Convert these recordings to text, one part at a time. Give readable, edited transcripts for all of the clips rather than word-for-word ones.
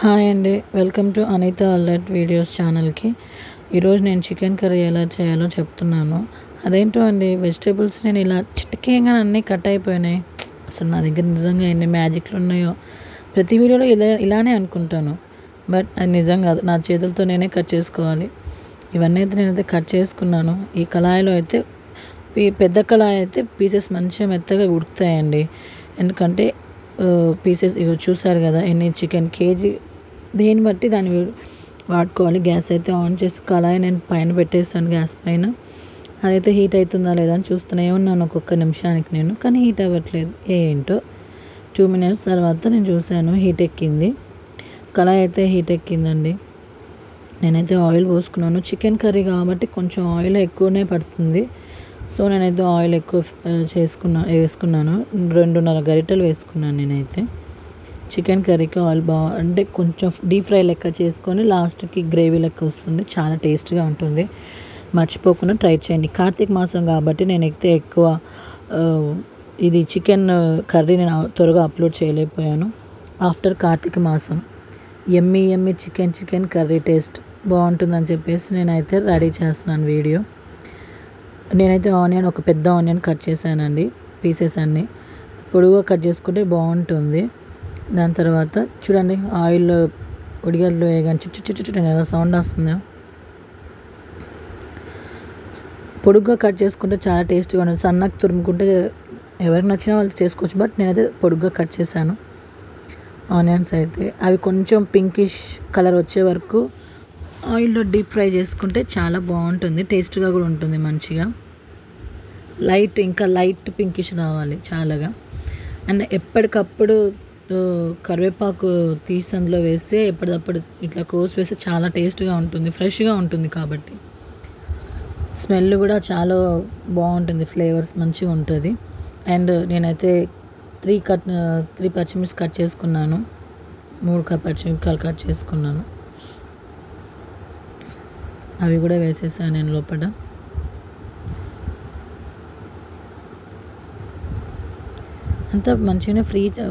Hi అండి, welcome to Anitha alert videos ఛానల్కి. ఈరోజు నేను చికెన్ కర్రీ ఎలా చేయాలో చెప్తున్నాను. అదేంటో అండి, వెజిటేబుల్స్ నేను ఇలా చిటికేగా అన్నీ కట్ అయిపోయినాయి. అసలు నా దగ్గర నిజంగా ఎన్ని మ్యాజిక్లు ఉన్నాయో. ప్రతి వీడియోలో ఇలానే అనుకుంటాను, బట్ అది నిజం కాదు. నా చేతులతో నేనే కట్ చేసుకోవాలి. ఇవన్నీ అయితే నేనైతే కట్ చేసుకున్నాను. ఈ కళాయిలో అయితే పెద్ద కళాయి అయితే పీసెస్ మంచిగా మెత్తగా ఉడుకుతాయండి. ఎందుకంటే పీసెస్ ఇగో చూసారు కదా ఎన్ని చికెన్ కేజీ, దేన్ని బట్టి దాన్ని వాడుకోవాలి. గ్యాస్ అయితే ఆన్ చేసి కళాయి నేను పైన పెట్టేస్తాను, గ్యాస్ పైన. అదైతే హీట్ అవుతుందా లేదా అని చూస్తూనే ఉన్నాను ఒక్కొక్క నిమిషానికి నేను, కానీ హీట్ అవ్వట్లేదు. ఏంటో 2 minutes తర్వాత నేను చూశాను, హీట్ ఎక్కింది. కళాయి అయితే హీట్ ఎక్కిందండి. నేనైతే ఆయిల్ పోసుకున్నాను. చికెన్ కర్రీ కాబట్టి కొంచెం ఆయిల్ ఎక్కువనే పడుతుంది. సో నేనైతే ఆయిల్ ఎక్కువ వేసుకున్నాను. 2.5 గరిటెలు వేసుకున్నాను నేనైతే. చికెన్ కర్రీకి ఆయిల్ అంటే కొంచెం డీప్ ఫ్రై లెక్క చేసుకొని లాస్ట్కి గ్రేవీ లెక్క వస్తుంది, చాలా టేస్ట్గా ఉంటుంది. మర్చిపోకుండా ట్రై చేయండి. కార్తీక మాసం కాబట్టి నేనైతే ఎక్కువ ఇది చికెన్ కర్రీ నేను త్వరగా అప్లోడ్ చేయలేకపోయాను. ఆఫ్టర్ కార్తీక మాసం ఎమ్మి చికెన్ కర్రీ టేస్ట్ బాగుంటుందని చెప్పేసి నేనైతే రెడీ చేస్తున్నాను వీడియో. నేనైతే ఒక పెద్ద ఆనియన్ కట్ చేశానండి. పీసెస్ అన్నీ పొడుగుగా కట్ చేసుకుంటే బాగుంటుంది. దాని తర్వాత చూడండి, ఆయిల్లో ఉడిగడ్డలు వేయగానే చుట్టూ ఎలా సౌండ్ వస్తుందో. పొడుగ్గా కట్ చేసుకుంటే చాలా టేస్ట్గా ఉంటుంది. సన్నగా తురుముకుంటే ఎవరికి నచ్చినా వాళ్ళు చేసుకోవచ్చు, బట్ నేనైతే పొడుగ్గా కట్ చేశాను ఆనియన్స్ అయితే. అవి కొంచెం పింకిష్ కలర్ వచ్చే వరకు ఆయిల్లో డీప్ ఫ్రై చేసుకుంటే చాలా బాగుంటుంది, టేస్ట్గా కూడా ఉంటుంది మంచిగా. ఇంకా లైట్ పింకిష్ రావాలి చాలాగా. అండ్ ఎప్పటికప్పుడు కరివేపాకు తీసి అందులో వేస్తే ఎప్పటికప్పుడు ఇట్లా కోసి వేస్తే చాలా టేస్ట్గా ఉంటుంది, ఫ్రెష్గా ఉంటుంది కాబట్టి. స్మెల్ కూడా చాలా బాగుంటుంది, ఫ్లేవర్స్ మంచిగా ఉంటుంది. అండ్ నేనైతే 3 పచ్చిమిర్చి కట్ చేసుకున్నాను, 3 పచ్చిమిరపకాయలు కట్ చేసుకున్నాను. అవి కూడా వేసేసాను నేను లోపల. అంతా మంచిగానే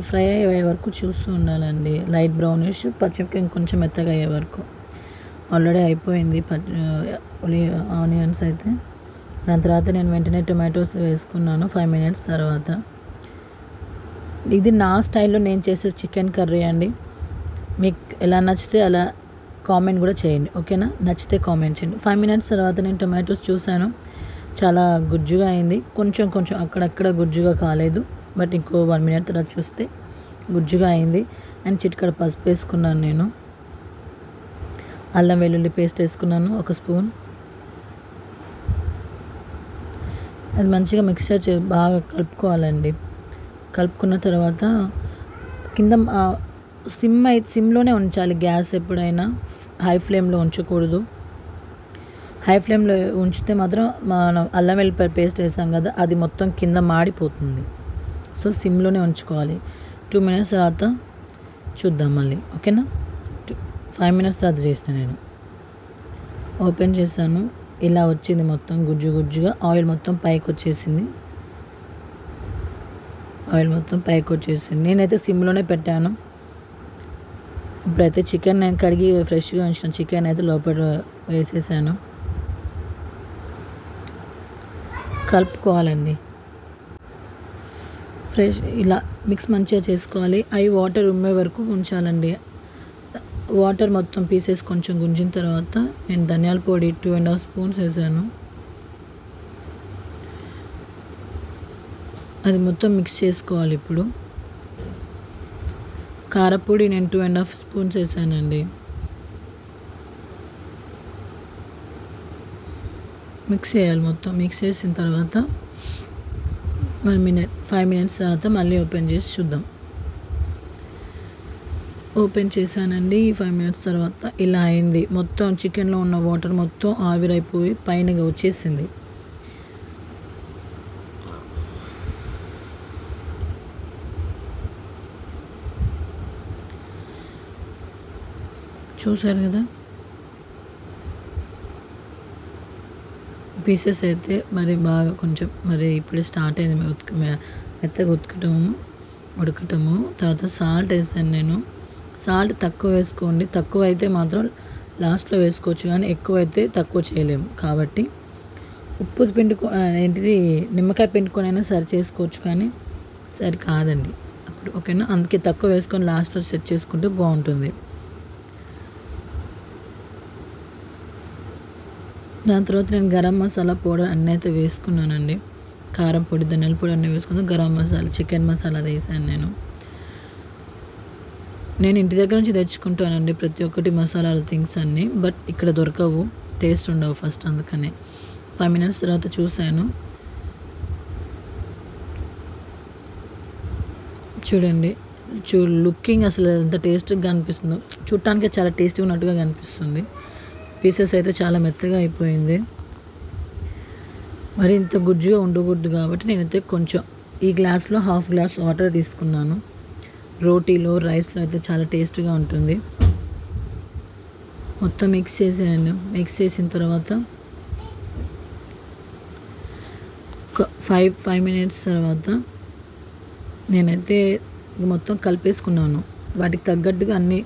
ఫ్రై అయ్యే వరకు చూస్తూ ఉండాలండి. లైట్ బ్రౌనిష్ పచ్చిమిరపకాయ ఇంకొంచెం మెత్తగా అయ్యే వరకు. ఆల్రెడీ అయిపోయింది ఆనియన్స్ అయితే. దాని తర్వాత నేను వెంటనే టొమాటోస్ వేసుకున్నాను 5 minutes తర్వాత. ఇది నా స్టైల్లో నేను చేసే చికెన్ కర్రీ అండి. మీకు ఎలా నచ్చితే అలా కామెంట్ కూడా చేయండి, ఓకేనా? నచ్చితే కామెంట్ చేయండి. 5 minutes తర్వాత నేను టొమాటోస్ చూశాను, చాలా గుజ్జుగా అయింది. కొంచెం అక్కడక్కడ గుజ్జుగా కాలేదు, బట్ ఇంకో 1 minute తర్వాత చూస్తే గుజ్జుగా అయింది. అండ్ చిటికెడు పసుపు వేసుకున్నాను నేను. అల్లం వెల్లుల్లి పేస్ట్ వేసుకున్నాను 1 spoon. అది మంచిగా మిక్చర్ బాగా కలుపుకోవాలండి. కలుపుకున్న తర్వాత కింద సిమ్లోనే ఉంచాలి గ్యాస్ ఎప్పుడైనా. హై ఫ్లేమ్లో ఉంచకూడదు. హై ఫ్లేమ్లో ఉంచితే మాత్రం మనం అల్లం వెల్లుల్లి పేస్ట్ వేసాం కదా, అది మొత్తం కింద మాడిపోతుంది. సో సిమ్లోనే ఉంచుకోవాలి. 2 minutes తర్వాత చూద్దాం మళ్ళీ, ఓకేనా? 5 minutes తర్వాత చేసిన నేను ఓపెన్ చేశాను. ఇలా వచ్చింది మొత్తం గుజ్జుగా. ఆయిల్ మొత్తం పైకి వచ్చేసింది. నేనైతే సిమ్లోనే పెట్టాను. ఇప్పుడైతే చికెన్ నేను కడిగి ఫ్రెష్గా ఉంచిన చికెన్ అయితే లోపల వేసేసాను. కలుపుకోవాలండి. ఇలా మిక్స్ మంచిగా చేసుకోవాలి. అవి వాటర్ ఉమ్మే వరకు ఉంచాలండి. వాటర్ మొత్తం పీసెస్ కొంచెం గుంజిన తర్వాత నేను ధనియాల పొడి 2.5 spoons వేసాను. అది మొత్తం మిక్స్ చేసుకోవాలి. ఇప్పుడు కారపొడి నేను 2.5 spoons వేసానండి. మిక్స్ చేయాలి మొత్తం. మిక్స్ చేసిన తర్వాత 5 minutes తర్వాత మళ్ళీ ఓపెన్ చేసి చూద్దాం. ఓపెన్ చేశానండి. 5 minutes తర్వాత ఇలా అయింది. మొత్తం చికెన్లో ఉన్న వాటర్ మొత్తం ఆవిరైపోయి పైనగా వచ్చేసింది. చూసారు కదా, పీసెస్ అయితే మరి బాగా కొంచెం ఇప్పుడే స్టార్ట్ అయింది మెత్తగా ఉడకటము. తర్వాత సాల్ట్ వేసాను నేను. సాల్ట్ తక్కువ వేసుకోండి. తక్కువ అయితే మాత్రం లాస్ట్లో వేసుకోవచ్చు, కానీ ఎక్కువ అయితే తక్కువ చేయలేము. కాబట్టి ఉప్పు ఏంటిది నిమ్మకాయ పిండుకొని అయినా సరి చేసుకోవచ్చు, కానీ సరి కాదండి అప్పుడు. ఓకేనా, అందుకే తక్కువ వేసుకొని లాస్ట్లో సెట్ చేసుకుంటే బాగుంటుంది. దాని తర్వాత నేను గరం మసాలా పౌడర్ అన్నీ అయితే వేసుకున్నానండి. కారం పొడి, ధనియాల పొడి అన్నీ వేసుకున్నాను. గరం మసాలా, చికెన్ మసాలా అది వేసాను నేను ఇంటి దగ్గర నుంచి తెచ్చుకుంటానండి ప్రతి ఒక్కటి మసాలాల థింగ్స్ అన్నీ. బట్ ఇక్కడ దొరకవు, టేస్ట్ ఉండవు ఫస్ట్, అందుకనే 5 minutes తర్వాత చూశాను. చూడండి, లుకింగ్ అసలు ఎంత టేస్ట్గా అనిపిస్తుందో, చూడటానికి చాలా టేస్టీగా ఉన్నట్టుగా కనిపిస్తుంది. పీసెస్ అయితే చాలా మెత్తగా అయిపోయింది. మరి ఇంత గుజ్జుగా ఉండకూడదు కాబట్టి నేనైతే కొంచెం ఈ గ్లాస్లో 1/2 glass వాటర్ తీసుకున్నాను. రోటీలో, రైస్లో అయితే చాలా టేస్ట్గా ఉంటుంది. మొత్తం మిక్స్ చేసాను. మిక్స్ చేసిన తర్వాత ఒక 5 minutes తర్వాత నేనైతే మొత్తం కలిపేసుకున్నాను. వాటికి తగ్గట్టుగా అన్నీ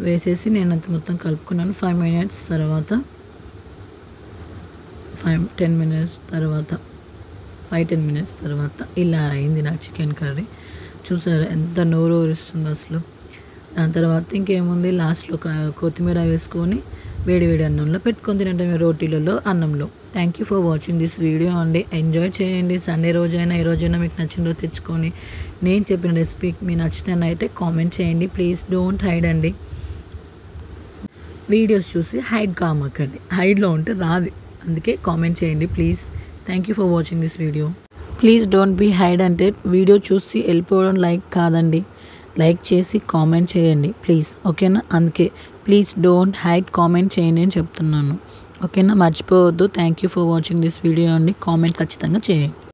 వేసేసి నేనైతే మొత్తం కలుపుకున్నాను. 5 minutes తర్వాత 5-10 minutes తర్వాత 5-10 minutes తర్వాత ఇలా అయింది నా చికెన్ కర్రీ. చూసారా ఎంత నోరు ఊరిస్తుందో అసలు. దాని తర్వాత ఇంకేముంది, లాస్ట్లో కొత్తిమీర వేసుకొని వేడి వేడి అన్నంలో పెట్టుకొని తినటమే, రోటీలలో, అన్నంలో. Thank you for watching this video అండి. ఎంజాయ్ చేయండి. సండే రోజైనా ఏ రోజైనా మీకు నచ్చిన రోజు తెచ్చుకొని నేను చెప్పిన రెసిపీ మీకు నచ్చినట్టయితే కామెంట్ చేయండి. ప్లీజ్ డోంట్ హైడ్ అండి. వీడియోస్ చూసి హైడ్ కామకండి, హైడ్లో ఉంటే రాదు, అందుకే కామెంట్ చేయండి please. Thank you for watching this video. Please don't be hide అంటే వీడియో చూసి వెళ్ళిపోవడం లైక్ కాదండి, లైక్ చేసి కామెంట్ చేయండి ప్లీజ్. ఓకేనా, అందుకే ప్లీజ్ డోంట్ హైడ్, కామెంట్ చేయండి అని చెప్తున్నాను. ఓకేనా, మర్చిపోవద్దు. Thank you for watching this video అండి. కామెంట్ ఖచ్చితంగా చేయండి.